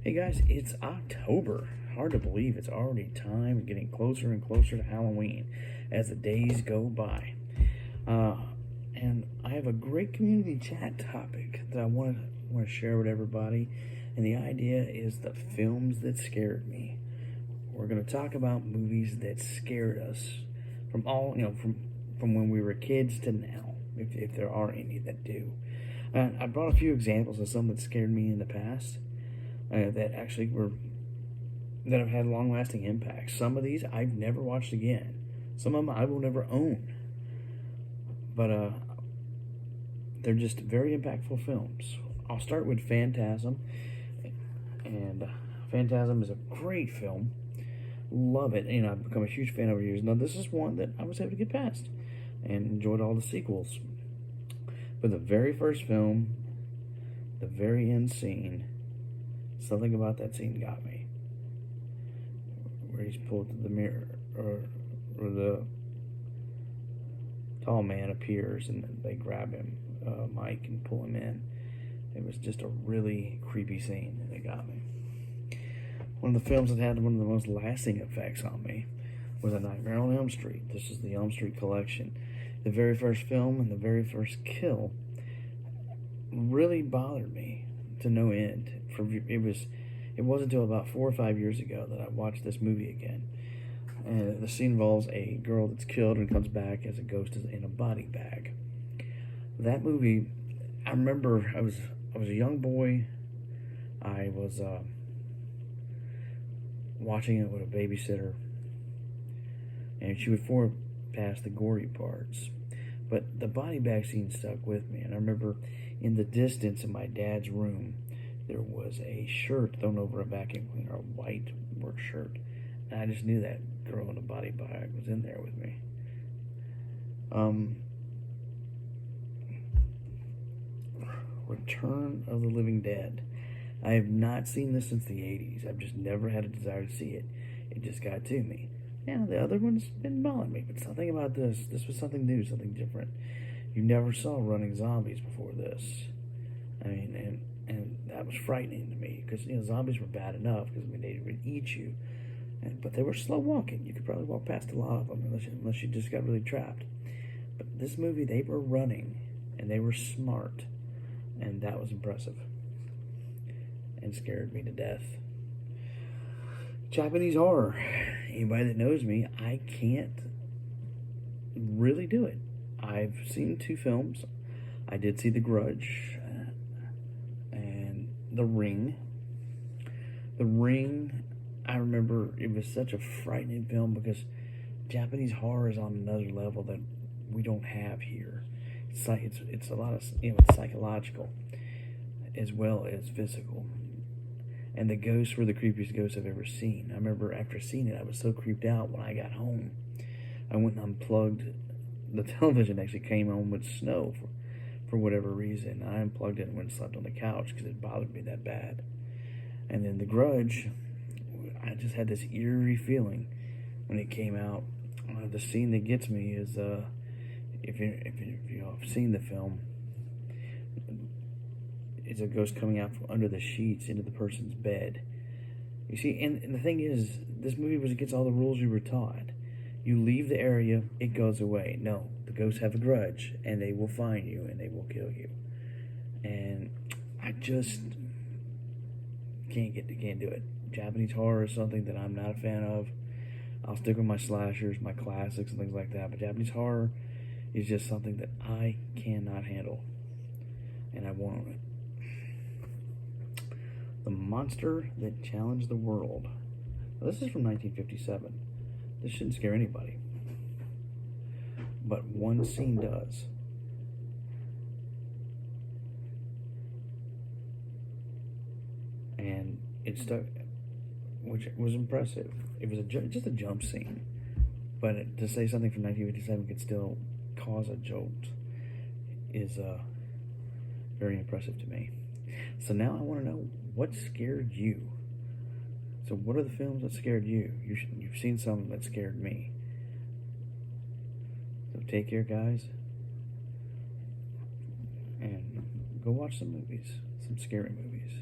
Hey guys, it's October. Hard to believe it's already time, getting closer and closer to Halloween as the days go by. Uh, and I have a great community chat topic that I want to share with everybody. And the idea is the films that scared me. We're going to talk about movies that scared us from from when we were kids to now, if there are any that do. I brought a few examples of some that scared me in the past. That actually that have had long-lasting impacts. Some of these I've never watched again. Some of them I will never own. But they're just very impactful films. I'll start with Phantasm, and Phantasm is a great film. Love it. I've become a huge fan over the years. Now this is one that I was able to get past, and enjoyed all the sequels. But the very first film, the very end scene. Something about that scene got me. Where he's pulled to the mirror, or the tall man appears and they grab him, Mike, and pull him in. It was just a really creepy scene that got me. One of the films that had one of the most lasting effects on me was A Nightmare on Elm Street. This is the Elm Street collection. The very first film and the very first kill really bothered me to no end. It wasn't until about 4 or 5 years ago that I watched this movie again. And the scene involves a girl that's killed and comes back as a ghost in a body bag. That movie, I remember I was a young boy. I was watching it with a babysitter, and she would forward past the gory parts. But the body bag scene stuck with me, and I remember in the distance in my dad's room, there was a shirt thrown over a vacuum cleaner, a white work shirt. And I just knew that girl in a body bag was in there with me. Return of the Living Dead. I have not seen this since the 80s. I've just never had a desire to see it. It just got to me. Now, the other one's been bothering me, but something about this was something new, something different. You never saw running zombies before this. I mean, and that was frightening to me, because zombies were bad enough, because they would eat you, but they were slow walking. You could probably walk past a lot of them unless you just got really trapped. But this movie, they were running, and they were smart, and that was impressive, and scared me to death. Japanese horror. Anybody that knows me, I can't really do it. I've seen 2 films. I did see The Grudge and The Ring. The Ring, I remember it was such a frightening film because Japanese horror is on another level that we don't have here. It's a lot of it's psychological as well as physical. And the ghosts were the creepiest ghosts I've ever seen. I remember after seeing it, I was so creeped out when I got home. I went and unplugged the television. Actually came home with snow for whatever reason. I unplugged it and went and slept on the couch because it bothered me that bad. And then The Grudge, I just had this eerie feeling when it came out. The scene that gets me is if you've seen the film, it's a ghost coming out from under the sheets into the person's bed. You see, and the thing is, this movie was against all the rules we were taught. You leave the area, it goes away. No, the ghosts have a grudge, and they will find you, and they will kill you. And I just can't do it. Japanese horror is something that I'm not a fan of. I'll stick with my slashers, my classics, and things like that. But Japanese horror is just something that I cannot handle, and I won't own it. The Monster That Challenged the World. Now, this is from 1957. This shouldn't scare anybody. But one scene does. And it stuck, which was impressive. It was just a jump scene. But to say something from 1957 could still cause a jolt is very impressive to me. So now I want to know, what scared you? So what are the films that scared you? You've seen some that scared me. So take care, guys. And go watch some movies. Some scary movies.